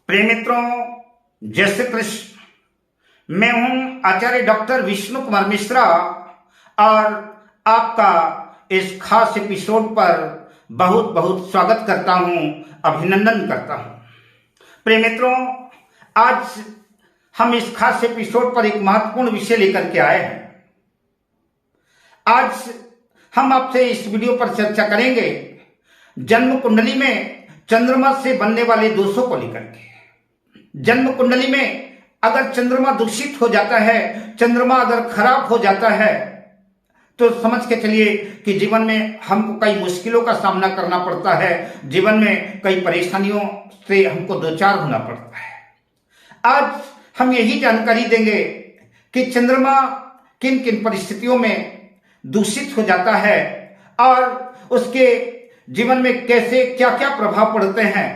प्रिय मित्रों, जय श्री कृष्ण। मैं हूं आचार्य डॉक्टर विष्णु कुमार मिश्रा और आपका इस खास एपिसोड पर बहुत बहुत स्वागत करता हूं, अभिनंदन करता हूं। प्रिय मित्रों, आज हम इस खास एपिसोड पर एक महत्वपूर्ण विषय लेकर के आए हैं। आज हम आपसे इस वीडियो पर चर्चा करेंगे जन्म कुंडली में चंद्रमा से बनने वाले दोषों को लेकर के। जन्म कुंडली में अगर चंद्रमा दूषित हो जाता है, चंद्रमा अगर खराब हो जाता है, तो समझ के चलिए कि जीवन में हमको कई मुश्किलों का सामना करना पड़ता है, जीवन में कई परेशानियों से हमको दो चार होना पड़ता है। आज हम यही जानकारी देंगे कि चंद्रमा किन किन परिस्थितियों में दूषित हो जाता है और उसके जीवन में कैसे क्या क्या प्रभाव पड़ते हैं,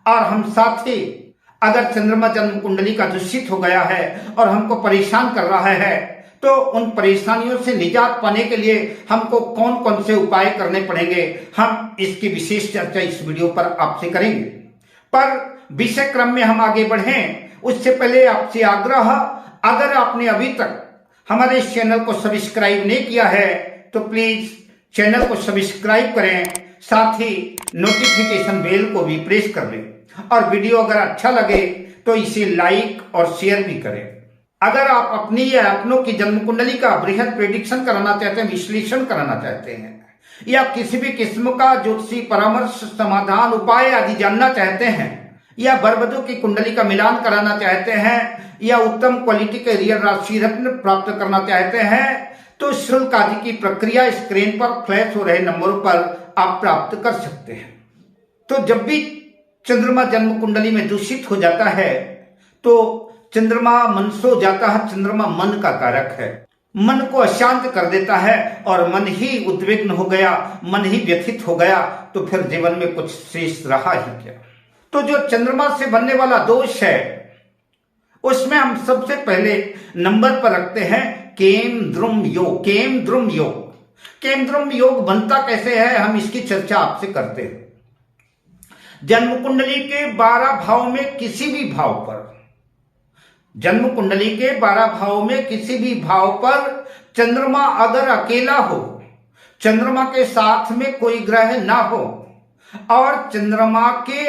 और हम साथ ही अगर चंद्रमा जन्म कुंडली का दूषित हो गया है और हमको परेशान कर रहा है, तो उन परेशानियों से निजात पाने के लिए हमको कौन कौन से उपाय करने पड़ेंगे, हम इसकी विशेष चर्चा इस वीडियो पर आपसे करेंगे। पर विषय क्रम में हम आगे बढ़ें उससे पहले आपसे आग्रह, अगर आपने अभी तक हमारे इस चैनल को सब्सक्राइब नहीं किया है तो प्लीज चैनल को सब्सक्राइब करें, साथ ही नोटिफिकेशन बेल को भी प्रेस कर लें, और वीडियो अगर अच्छा लगे तो इसे लाइक और शेयर भी करें। अगर आप अपनी या अपनों की जन्म कुंडली का बृहद प्रेडिक्शन कराना चाहते हैं, विश्लेषण कराना चाहते हैं, या किसी भी किस्म का ज्योतिषी परामर्श, समाधान, उपाय आदि जानना चाहते हैं, या बरबदू की कुंडली का मिलान कराना चाहते हैं, या उत्तम क्वालिटी के रियल राशि रत्न प्राप्त करना चाहते हैं, तो शुल्क आदि की प्रक्रिया स्क्रीन पर फ्लैश हो रहे नंबरों पर आप प्राप्त कर सकते हैं। तो जब भी चंद्रमा जन्म कुंडली में दूषित हो जाता है तो चंद्रमा मन सो जाता है। चंद्रमा मन का कारक है, मन को अशांत कर देता है, और मन ही उद्विग्न हो गया, मन ही व्यथित हो गया, तो फिर जीवन में कुछ शेष रहा ही क्या। तो जो चंद्रमा से बनने वाला दोष है उसमें हम सबसे पहले नंबर पर रखते हैं केमद्रुम योग। केमद्रुम योग, केमद्रुम योग बनता कैसे है, हम इसकी चर्चा आपसे करते हैं। जन्म कुंडली के 12 भाव में किसी भी भाव पर, जन्म कुंडली के 12 भाव में किसी भी भाव पर चंद्रमा अगर अकेला हो, चंद्रमा के साथ में कोई ग्रह ना हो, और चंद्रमा के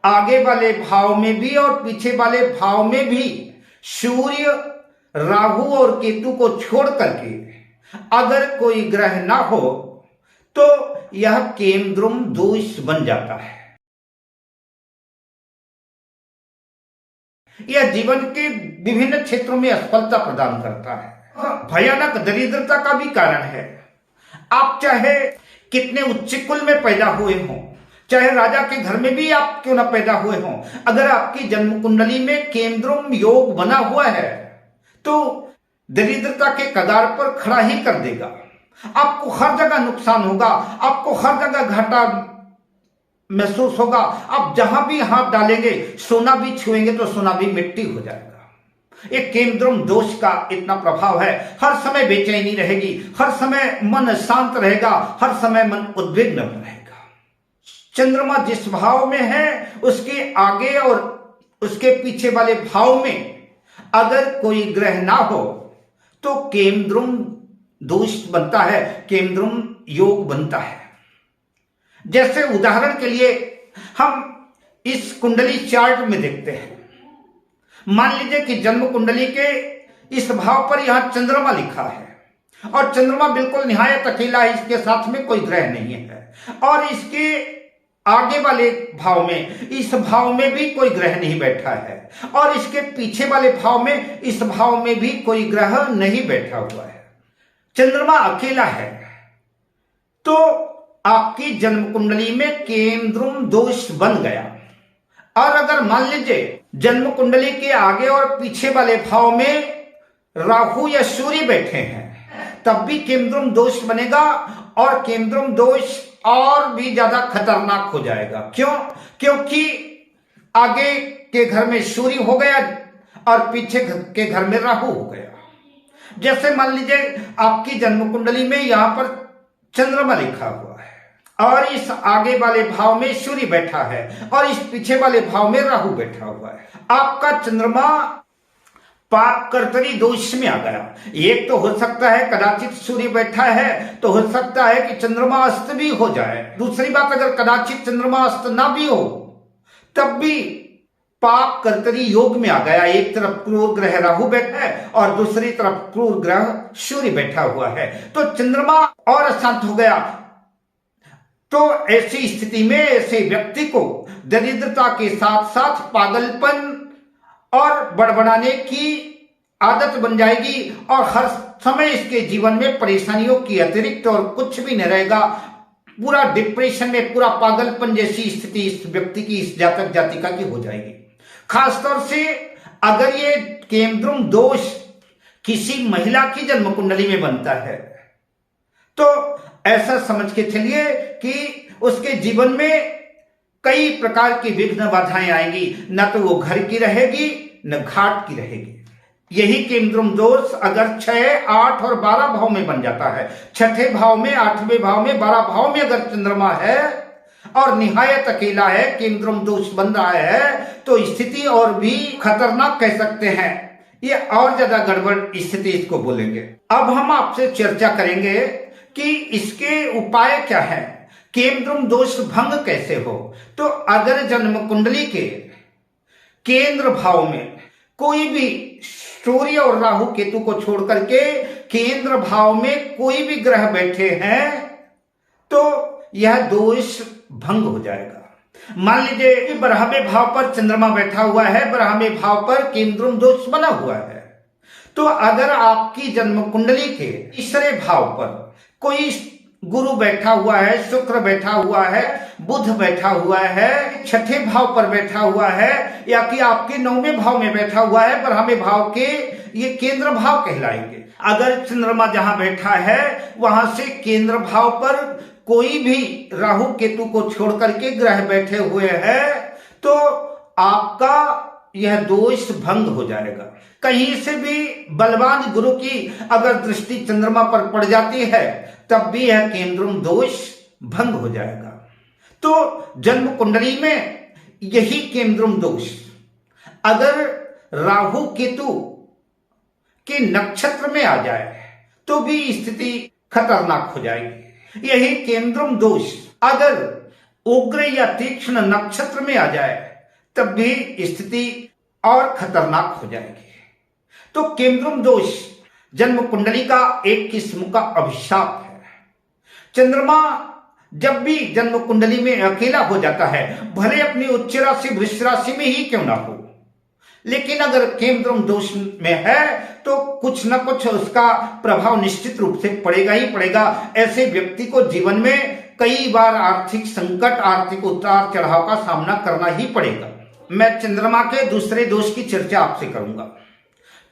आगे वाले भाव में भी और पीछे वाले भाव में भी सूर्य, राहु और केतु को छोड़ करके अगर कोई ग्रह ना हो, तो यह केमद्रुम दोष बन जाता है। यह जीवन के विभिन्न क्षेत्रों में असफलता प्रदान करता है, भयानक दरिद्रता का भी कारण है। आप चाहे कितने उच्च कुल में पैदा हुए हों, चाहे राजा के घर में भी आप क्यों ना पैदा हुए हों, अगर आपकी जन्म कुंडली में केमद्रुम योग बना हुआ है तो दरिद्रता के कगार पर खड़ा ही कर देगा। आपको हर जगह नुकसान होगा, आपको हर जगह घाटा महसूस होगा। आप जहां भी हाथ डालेंगे, सोना भी छुएंगे तो सोना भी मिट्टी हो जाएगा। एक केमद्रुम दोष का इतना प्रभाव है, हर समय बेचैनी रहेगी, हर समय मन शांत रहेगा, हर समय मन उद्विग्न रहेगा। चंद्रमा जिस भाव में है उसके आगे और उसके पीछे वाले भाव में अगर कोई ग्रह ना हो तो केमद्रुम दोष बनता है, केमद्रुम योग बनता है। जैसे उदाहरण के लिए हम इस कुंडली चार्ट में देखते हैं, मान लीजिए कि जन्म कुंडली के इस भाव पर यहां चंद्रमा लिखा है और चंद्रमा बिल्कुल निहायत अकेला है, इसके साथ में कोई ग्रह नहीं है, और इसके आगे वाले भाव में, इस भाव में भी कोई ग्रह नहीं बैठा है, और इसके पीछे वाले भाव में, इस भाव में भी कोई ग्रह नहीं बैठा हुआ है, चंद्रमा अकेला है, तो आपकी जन्म कुंडली में केमद्रुम दोष बन गया। और अगर मान लीजिए जन्म कुंडली के आगे और पीछे वाले भाव में राहु या सूर्य बैठे हैं, तब भी केमद्रुम दोष बनेगा, और केमद्रुम दोष और भी ज्यादा खतरनाक हो जाएगा। क्यों? क्योंकि आगे के घर में सूर्य हो गया और पीछे के घर में राहु हो गया। जैसे मान लीजिए आपकी जन्म कुंडली में यहां पर चंद्रमा लिखा हुआ है और इस आगे वाले भाव में सूर्य बैठा है और इस पीछे वाले भाव में राहु बैठा हुआ है। आपका चंद्रमा पाप कर्तरी दोष में आ गया। एक तो हो सकता है कदाचित सूर्य बैठा है तो हो सकता है कि चंद्रमा अस्त भी हो जाए। दूसरी बात, अगर कदाचित चंद्रमा अस्त ना भी हो तब भी पाप कर्तरी योग में आ गया। एक तरफ क्रूर ग्रह राहु बैठा है और दूसरी तरफ क्रूर ग्रह सूर्य बैठा हुआ है, तो चंद्रमा और अशांत हो गया। तो ऐसी स्थिति में ऐसे व्यक्ति को दरिद्रता के साथ साथ पागलपन और बड़बड़ाने की आदत बन जाएगी और हर समय इसके जीवन में परेशानियों की अतिरिक्त और कुछ भी नहीं रहेगा। पूरा डिप्रेशन में, पूरा पागलपन जैसी स्थिति इस व्यक्ति की, इस जातक जातिका की हो जाएगी। खासतौर से अगर ये केमद्रुम दोष किसी महिला की जन्म कुंडली में बनता है तो ऐसा समझ के चलिए कि उसके जीवन में कई प्रकार की विघ्न बाधाएं आएंगी। न तो वो घर की रहेगी न घाट की रहेगी। यही केमद्रुम दोष अगर 6, 8 और 12 भाव में बन जाता है, 6ठे भाव में, 8वें भाव में, 12 भाव में अगर चंद्रमा है और निहायत अकेला है, केमद्रुम दोष बन रहा है, तो स्थिति और भी खतरनाक कह सकते हैं। ये और ज्यादा गड़बड़ स्थिति इसको बोलेंगे। अब हम आपसे चर्चा करेंगे कि इसके उपाय क्या है, केमद्रुम दोष भंग कैसे हो। तो अगर जन्म कुंडली के केंद्र भाव में कोई भी सूर्य और राहु केतु को छोड़ करके केंद्र भाव में कोई भी ग्रह बैठे हैं तो यह दोष भंग हो जाएगा। मान लीजिए कि 12वें भाव पर चंद्रमा बैठा हुआ है, 12वें भाव पर केमद्रुम दोष बना हुआ है, तो अगर आपकी जन्म कुंडली के तीसरे भाव पर कोई गुरु बैठा हुआ है, शुक्र बैठा हुआ है, बुध बैठा हुआ है, 6ठे भाव पर बैठा हुआ है, या कि आपके 9वें भाव में बैठा हुआ है, 12वें भाव के ये केंद्र भाव कहलाएंगे। अगर चंद्रमा जहां बैठा है वहां से केंद्र भाव पर कोई भी राहु केतु को छोड़ करके ग्रह बैठे हुए हैं तो आपका यह दोष भंग हो जाएगा। कहीं से भी बलवान गुरु की अगर दृष्टि चंद्रमा पर पड़ जाती है तब भी यह केमद्रुम दोष भंग हो जाएगा। तो जन्म कुंडली में यही केमद्रुम दोष अगर राहु केतु के नक्षत्र में आ जाए तो भी स्थिति खतरनाक हो जाएगी। यही केमद्रुम दोष अगर उग्र या तीक्ष्ण नक्षत्र में आ जाए तब भी स्थिति और खतरनाक हो जाएगी। तो केमद्रुम दोष जन्म कुंडली का एक किस्म का अभिशाप है। चंद्रमा जब भी जन्म कुंडली में अकेला हो जाता है, भले अपनी उच्च राशि वृष राशि में ही क्यों ना हो, लेकिन अगर केमद्रुम दोष में है तो कुछ न कुछ उसका प्रभाव निश्चित रूप से पड़ेगा ही पड़ेगा। ऐसे व्यक्ति को जीवन में कई बार आर्थिक संकट, आर्थिक उतार चढ़ाव का सामना करना ही पड़ेगा। मैं चंद्रमा के दूसरे दोष की चर्चा आपसे करूंगा।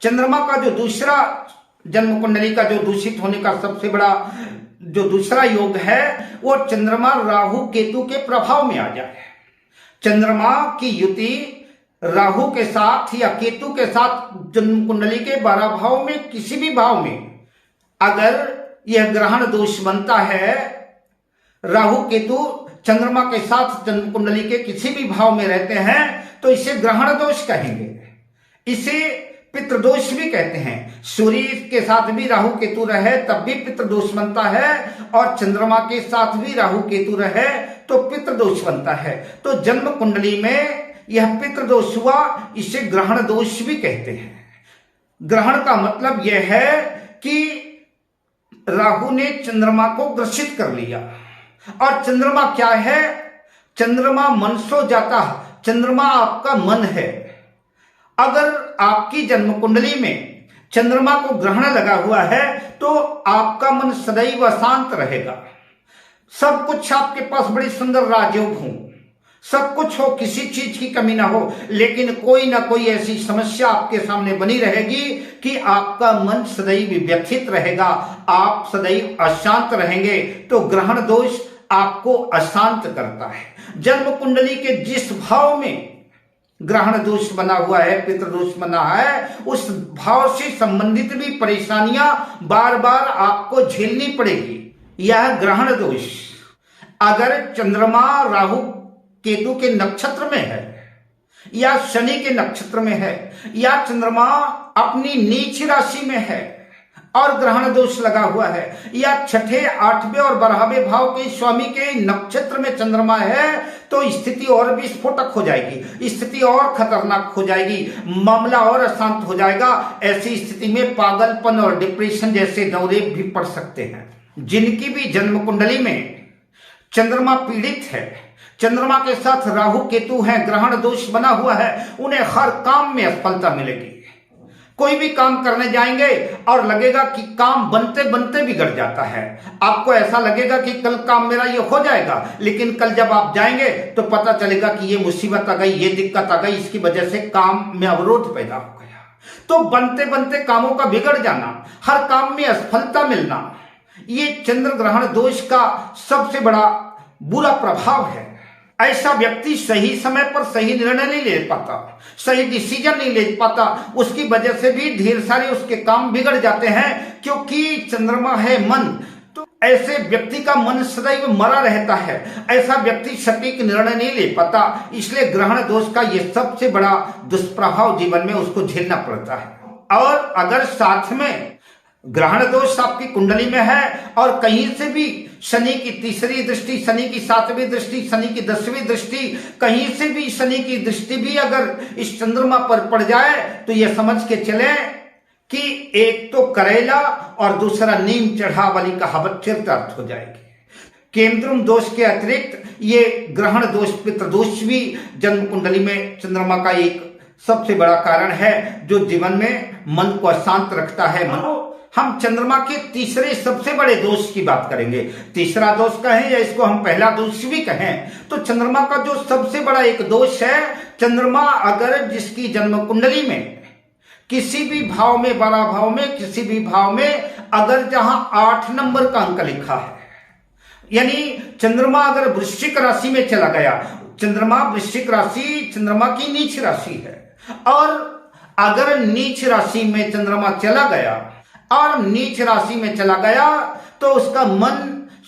चंद्रमा का जो दूसरा जन्म कुंडली का जो दूषित होने का सबसे बड़ा जो दूसरा योग है वो चंद्रमा राहु केतु के प्रभाव में आ जाए। चंद्रमा की युति राहु के साथ या केतु के साथ जन्म कुंडली के 12 भाव में किसी भी भाव में अगर यह ग्रहण दोष बनता है, राहु केतु चंद्रमा के साथ जन्म कुंडली के किसी भी भाव में रहते हैं तो इसे ग्रहण दोष कहेंगे। इसे पितृदोष भी कहते हैं। सूर्य के साथ भी राहु केतु रहे तब भी पितृदोष बनता है और चंद्रमा के साथ भी राहु केतु रहे तो पितृदोष बनता है। तो जन्म कुंडली में यह पितृदोष हुआ, इसे ग्रहण दोष भी कहते हैं। ग्रहण का मतलब यह है कि राहु ने चंद्रमा को ग्रसित कर लिया। और चंद्रमा क्या है? चंद्रमा मनसो जाता, चंद्रमा आपका मन है। अगर आपकी जन्म कुंडली में चंद्रमा को ग्रहण लगा हुआ है तो आपका मन सदैव अशांत रहेगा। सब कुछ आपके पास बड़ी सुंदर राजयोग हो, सब कुछ हो, किसी चीज की कमी ना हो, लेकिन कोई ना कोई ऐसी समस्या आपके सामने बनी रहेगी कि आपका मन सदैव व्यथित रहेगा, आप सदैव अशांत रहेंगे। तो ग्रहण दोष आपको अशांत करता है। जन्म कुंडली के जिस भाव में ग्रहण दोष बना हुआ है, पितृदोष बना है, उस भाव से संबंधित भी परेशानियां बार बार आपको झेलनी पड़ेगी। यह ग्रहण दोष अगर चंद्रमा राहु केतु के नक्षत्र में है या शनि के नक्षत्र में है या चंद्रमा अपनी नीच राशि में है और ग्रहण दोष लगा हुआ है या छठे, आठवें और 12वें भाव के स्वामी के नक्षत्र में चंद्रमा है तो स्थिति और भी स्फोटक हो जाएगी, स्थिति और खतरनाक हो जाएगी, मामला और अशांत हो जाएगा। ऐसी स्थिति में पागलपन और डिप्रेशन जैसे दौरे भी पड़ सकते हैं। जिनकी भी जन्म कुंडली में चंद्रमा पीड़ित है, चंद्रमा के साथ राहु केतु है, ग्रहण दोष बना हुआ है, उन्हें हर काम में असफलता मिलेगी। कोई भी काम करने जाएंगे और लगेगा कि काम बनते बनते बिगड़ जाता है। आपको ऐसा लगेगा कि कल काम मेरा ये हो जाएगा, लेकिन कल जब आप जाएंगे तो पता चलेगा कि ये मुसीबत आ गई, ये दिक्कत आ गई, इसकी वजह से काम में अवरोध पैदा हो गया। तो बनते बनते कामों का बिगड़ जाना, हर काम में असफलता मिलना, ये चंद्र ग्रहण दोष का सबसे बड़ा बुरा प्रभाव है। ऐसा व्यक्ति सही समय पर सही निर्णय नहीं ले पाता, सही डिसीजन नहीं ले पाता, उसकी वजह से भी ढेर सारे उसके काम बिगड़ जाते हैं, क्योंकि चंद्रमा है मन। तो ऐसे व्यक्ति का मन सदैव मरा रहता है, ऐसा व्यक्ति सटीक निर्णय नहीं ले पाता, इसलिए ग्रहण दोष का ये सबसे बड़ा दुष्प्रभाव जीवन में उसको झेलना पड़ता है। और अगर साथ में ग्रहण दोष आपकी कुंडली में है और कहीं से भी शनि की तीसरी दृष्टि, शनि की 7वीं दृष्टि, शनि की 10वीं दृष्टि, कहीं से भी शनि की दृष्टि भी अगर इस चंद्रमा पर पड़ जाए तो यह समझ के चले कि एक तो करेला और दूसरा नीम चढ़ा वाली कहावत चरितार्थ हो जाएगी। केंद्रुम दोष के अतिरिक्त ये ग्रहण दोष, पितृदोष भी जन्म कुंडली में चंद्रमा का एक सबसे बड़ा कारण है जो जीवन में मन को अशांत रखता है। हम चंद्रमा के तीसरे सबसे बड़े दोष की बात करेंगे। तीसरा दोष कहें या इसको हम पहला दोष भी कहें, तो चंद्रमा का जो सबसे बड़ा एक दोष है, चंद्रमा अगर जिसकी जन्म कुंडली में किसी भी भाव में, 12 भाव में, किसी भी भाव में अगर जहां 8 नंबर का अंक लिखा है, यानी चंद्रमा अगर वृश्चिक राशि में चला गया, चंद्रमा वृश्चिक राशि चंद्रमा की नीच राशि है, और अगर नीच राशि में चंद्रमा चला गया और नीच राशि में चला गया तो उसका मन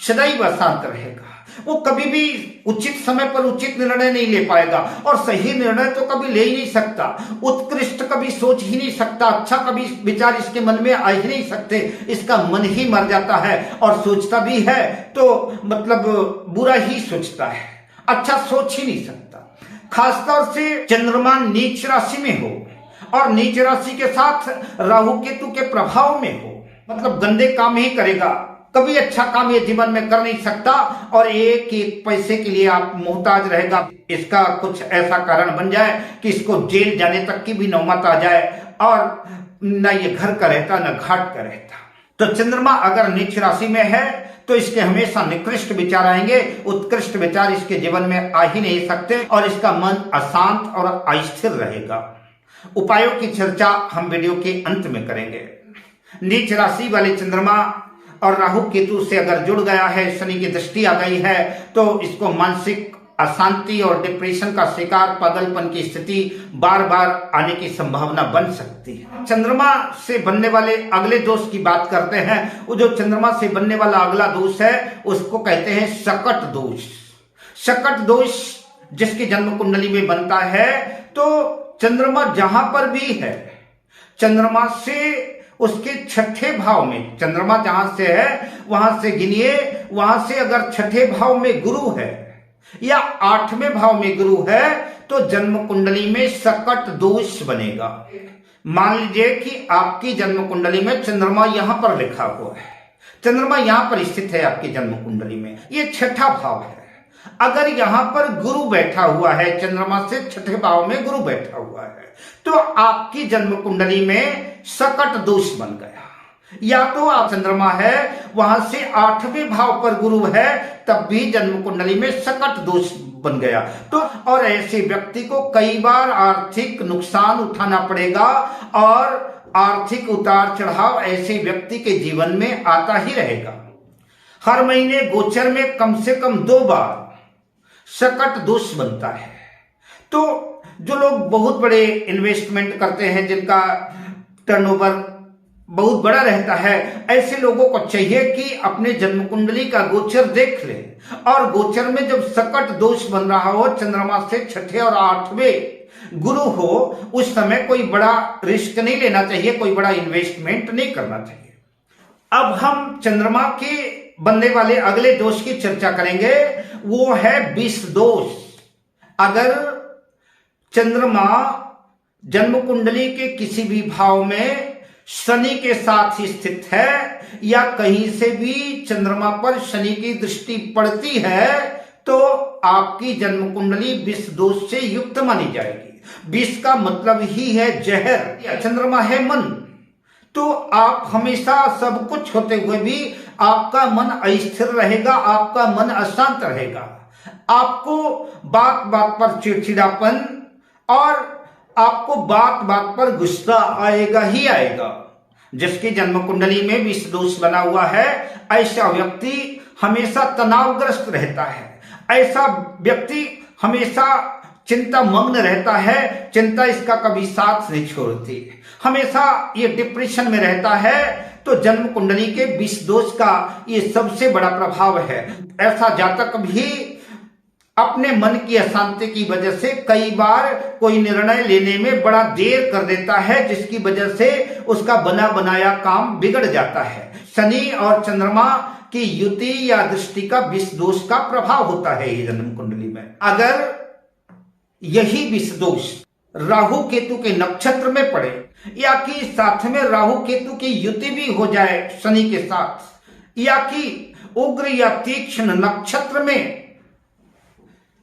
सदैव अशांत रहेगा। वो कभी भी उचित समय पर उचित निर्णय नहीं ले पाएगा, और सही निर्णय तो कभी ले ही नहीं सकता, उत्कृष्ट कभी सोच ही नहीं सकता, अच्छा कभी विचार इसके मन में आ ही नहीं सकते। इसका मन ही मर जाता है, और सोचता भी है तो मतलब बुरा ही सोचता है, अच्छा सोच ही नहीं सकता। खासतौर से चंद्रमा नीच राशि में हो और नीच राशि के साथ राहु केतु के प्रभाव में हो, मतलब गंदे काम ही करेगा, कभी अच्छा काम ये जीवन में कर नहीं सकता, और एक एक पैसे के लिए आप मोहताज रहेगा। इसका कुछ ऐसा कारण बन जाए कि इसको जेल जाने तक की भी नौबत आ जाए, और न ये घर का रहता न घाट का रहता। तो चंद्रमा अगर नीच राशि में है तो इसके हमेशा निकृष्ट विचार आएंगे, उत्कृष्ट विचार इसके जीवन में आ ही नहीं सकते, और इसका मन अशांत और अस्थिर रहेगा। उपायों की चर्चा हम वीडियो के अंत में करेंगे। नीच राशि वाले चंद्रमा और राहु केतु से अगर जुड़ गया है, शनि की दृष्टि आ गई है, तो इसको मानसिक अशांति और डिप्रेशन का शिकार, पागलपन की स्थिति बार बार आने की संभावना बन सकती है। चंद्रमा से बनने वाले अगले दोष की बात करते हैं। वो जो चंद्रमा से बनने वाला अगला दोष है उसको कहते हैं शकट दोष। शकट दोष जिसकी जन्म कुंडली में बनता है, तो चंद्रमा जहां पर भी है, चंद्रमा से उसके छठे भाव में, चंद्रमा जहां से है वहां से गिनिए, वहां से अगर छठे भाव में गुरु है या 8वें भाव में गुरु है तो जन्म कुंडली में शकट दोष बनेगा। मान लीजिए कि आपकी जन्म कुंडली में चंद्रमा यहां पर लिखा हुआ है, चंद्रमा यहां पर स्थित है आपकी जन्म कुंडली में, ये छठा भाव है। अगर यहां पर गुरु बैठा हुआ है, चंद्रमा से छठे भाव में गुरु बैठा हुआ है, तो आपकी जन्म कुंडली में शकट दोष बन गया। या तो आप चंद्रमा है वहां से 8वें भाव पर गुरु है, तब भी जन्म कुंडली में शकट दोष बन गया। तो और ऐसे व्यक्ति को कई बार आर्थिक नुकसान उठाना पड़ेगा, और आर्थिक उतार चढ़ाव ऐसे व्यक्ति के जीवन में आता ही रहेगा। हर महीने गोचर में कम से कम 2 बार शकट दोष बनता है। तो जो लोग बहुत बड़े इन्वेस्टमेंट करते हैं, जिनका टर्नओवर बहुत बड़ा रहता है। ऐसे लोगों को चाहिए कि अपने जन्म कुंडली का गोचर देख ले, और गोचर में जब सकट दोष बन रहा हो, चंद्रमा से छठे और आठवें गुरु हो, उस समय कोई बड़ा रिस्क नहीं लेना चाहिए, कोई बड़ा इन्वेस्टमेंट नहीं करना चाहिए। अब हम चंद्रमा के बनने वाले अगले दोष की चर्चा करेंगे, वो है विष दोष। अगर चंद्रमा जन्म कुंडली के किसी भी भाव में शनि के साथ ही स्थित है, या कहीं से भी चंद्रमा पर शनि की दृष्टि पड़ती है, तो आपकी जन्म कुंडली विष दोष से युक्त मानी जाएगी। विष का मतलब ही है जहर, या चंद्रमा है मन, तो आप हमेशा सब कुछ होते हुए भी आपका मन अस्थिर रहेगा, आपका मन अशांत रहेगा। आपको बात बात पर चिड़चिड़ापन और आपको बात बात पर गुस्सा आएगा ही आएगा। जिसकी जन्म कुंडली में विष दोष बना हुआ है, ऐसा व्यक्ति हमेशा तनावग्रस्त रहता है, ऐसा व्यक्ति हमेशा चिंता मग्न रहता है, चिंता इसका कभी साथ नहीं छोड़ती, हमेशा ये डिप्रेशन में रहता है। तो जन्म कुंडली के विष दोष का ये सबसे बड़ा प्रभाव है। ऐसा जातक भी अपने मन की अशांति की वजह से कई बार कोई निर्णय लेने में बड़ा देर कर देता है, जिसकी वजह से उसका बना बनाया काम बिगड़ जाता है। शनि और चंद्रमा की युति या दृष्टि का विष दोष का प्रभाव होता है ये जन्म कुंडली में। अगर यही विष दोष राहु केतु के नक्षत्र में पड़े, या कि साथ में राहु केतु की युति भी हो जाए शनि के साथ, या कि उग्र या तीक्ष्ण नक्षत्र में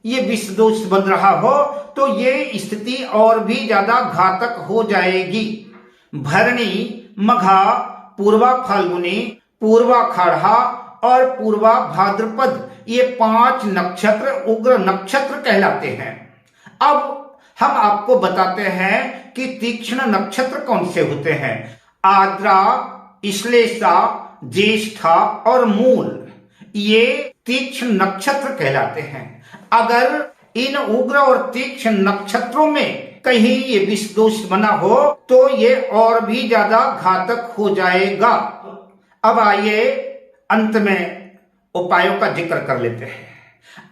ये विष दोष बन रहा हो, तो ये स्थिति और भी ज्यादा घातक हो जाएगी। भरणी, मघा, पूर्वा फाल्गुनी, पूर्वा खाड़ा और पूर्वा भाद्रपद, ये 5 नक्षत्र उग्र नक्षत्र कहलाते हैं। अब हम आपको बताते हैं कि तीक्ष्ण नक्षत्र कौन से होते हैं। आद्रा, श्लेषा, ज्येष्ठा और मूल, ये तीक्ष्ण नक्षत्र कहलाते हैं। अगर इन उग्र और तीक्ष्ण नक्षत्रों में कहीं ये विष दोष बना हो, तो ये और भी ज्यादा घातक हो जाएगा। अब आइए अंत में उपायों का जिक्र कर लेते हैं।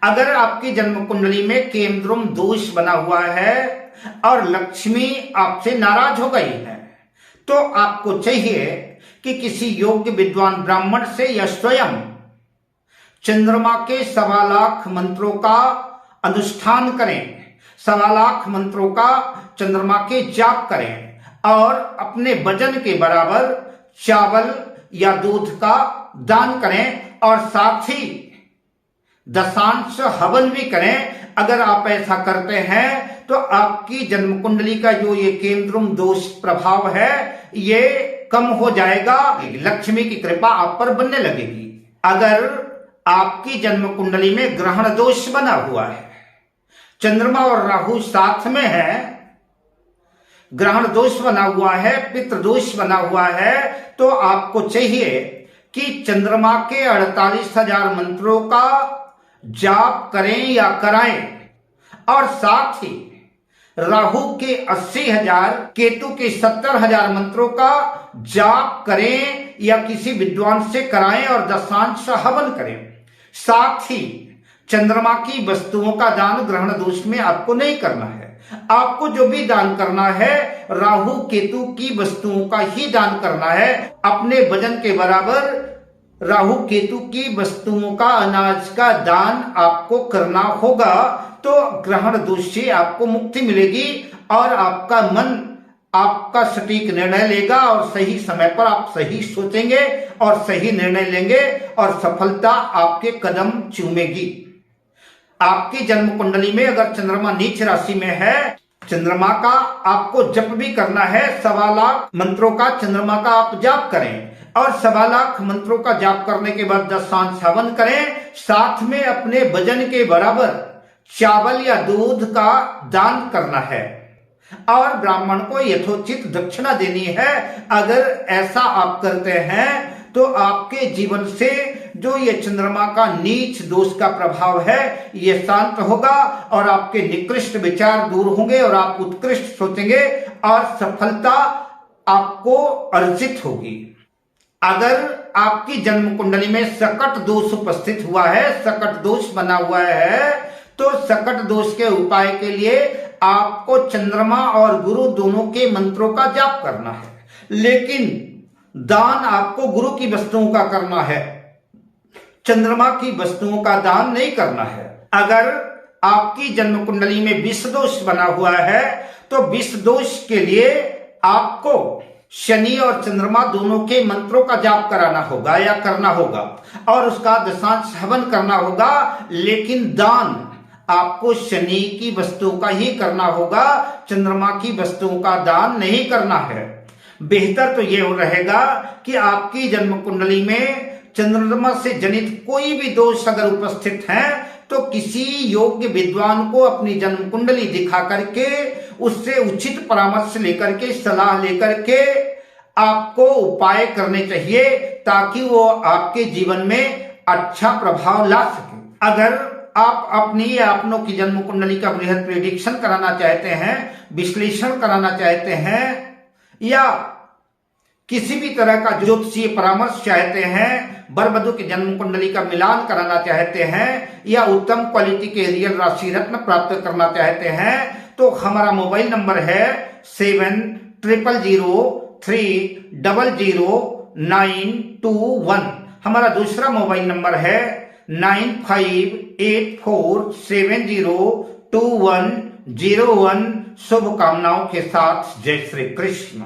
अगर आपकी जन्म कुंडली में केंद्रुम दोष बना हुआ है और लक्ष्मी आपसे नाराज हो गई है, तो आपको चाहिए कि किसी योग्य विद्वान ब्राह्मण से या स्वयं चंद्रमा के 1.25 लाख मंत्रों का अनुष्ठान करें, 1.25 लाख मंत्रों का चंद्रमा के जाप करें, और अपने वजन के बराबर चावल या दूध का दान करें, और साथ ही दशांश हवन भी करें। अगर आप ऐसा करते हैं तो आपकी जन्म कुंडली का जो ये केंद्रुम दोष प्रभाव है, ये कम हो जाएगा, लक्ष्मी की कृपा आप पर बनने लगेगी। अगर आपकी जन्म कुंडली में ग्रहण दोष बना हुआ है, चंद्रमा और राहु साथ में है, ग्रहण दोष बना हुआ है, पितृ दोष बना हुआ है, तो आपको चाहिए कि चंद्रमा के 48,000 मंत्रों का जाप करें या कराएं, और साथ ही राहु के 80,000, केतु के 70,000 मंत्रों का जाप करें या किसी विद्वान से कराएं और दशांश हवन करें। साथ ही चंद्रमा की वस्तुओं का दान ग्रहण दोष में आपको नहीं करना है। आपको जो भी दान करना है, राहु केतु की वस्तुओं का ही दान करना है। अपने वजन के बराबर राहु केतु की वस्तुओं का, अनाज का दान आपको करना होगा, तो ग्रहण दोष से आपको मुक्ति मिलेगी और आपका मन आपका सटीक निर्णय लेगा, और सही समय पर आप सही सोचेंगे और सही निर्णय लेंगे, और सफलता आपके कदम चूमेगी। आपकी जन्म कुंडली में अगर चंद्रमा नीच राशि में है, चंद्रमा का आपको जप भी करना है। 1.25 लाख मंत्रों का चंद्रमा का आप जाप करें, और 1.25 लाख मंत्रों का जाप करने के बाद दशांश हवन करें। साथ में अपने वजन के बराबर चावल या दूध का दान करना है, और ब्राह्मण को यथोचित दक्षिणा देनी है। अगर ऐसा आप करते हैं तो आपके जीवन से जो ये चंद्रमा का नीच दोष का प्रभाव है, ये शांत होगा, और आपके निकृष्ट विचार दूर होंगे, और आप उत्कृष्ट सोचेंगे, और सफलता आपको अर्जित होगी। अगर आपकी जन्म कुंडली में सकट दोष उपस्थित हुआ है, सकट दोष बना हुआ है, तो सकट दोष के उपाय के लिए आपको चंद्रमा और गुरु दोनों के मंत्रों का जाप करना है, लेकिन दान आपको गुरु की वस्तुओं का करना है, चंद्रमा की वस्तुओं का दान नहीं करना है। अगर आपकी जन्म कुंडली में विष दोष बना हुआ है तो विष दोष के लिए आपको शनि और चंद्रमा दोनों के मंत्रों का जाप कराना होगा या करना होगा और उसका दशांश हवन करना होगा, लेकिन दान आपको शनि की वस्तुओं का ही करना होगा, चंद्रमा की वस्तुओं का दान नहीं करना है। बेहतर तो यह रहेगा कि आपकी जन्म कुंडली में चंद्रमा से जनित कोई भी दोष अगर उपस्थित है तो किसी योग्य विद्वान को अपनी जन्म कुंडली दिखा करके उससे उचित परामर्श लेकर के, सलाह लेकर के आपको उपाय करने चाहिए, ताकि वो आपके जीवन में अच्छा प्रभाव ला सके। अगर आप अपनी या अपनों की जन्म कुंडली का बृहद प्रेडिक्शन कराना चाहते हैं, विश्लेषण कराना चाहते हैं, या किसी भी तरह का ज्योतिषीय परामर्श चाहते हैं, वर वधू की जन्म कुंडली का मिलान कराना चाहते हैं, या उत्तम क्वालिटी के रियल राशि रत्न प्राप्त करना चाहते हैं, तो हमारा मोबाइल नंबर है 7003000921। हमारा दूसरा मोबाइल नंबर है 9584702101। शुभकामनाओं के साथ, जय श्री कृष्ण।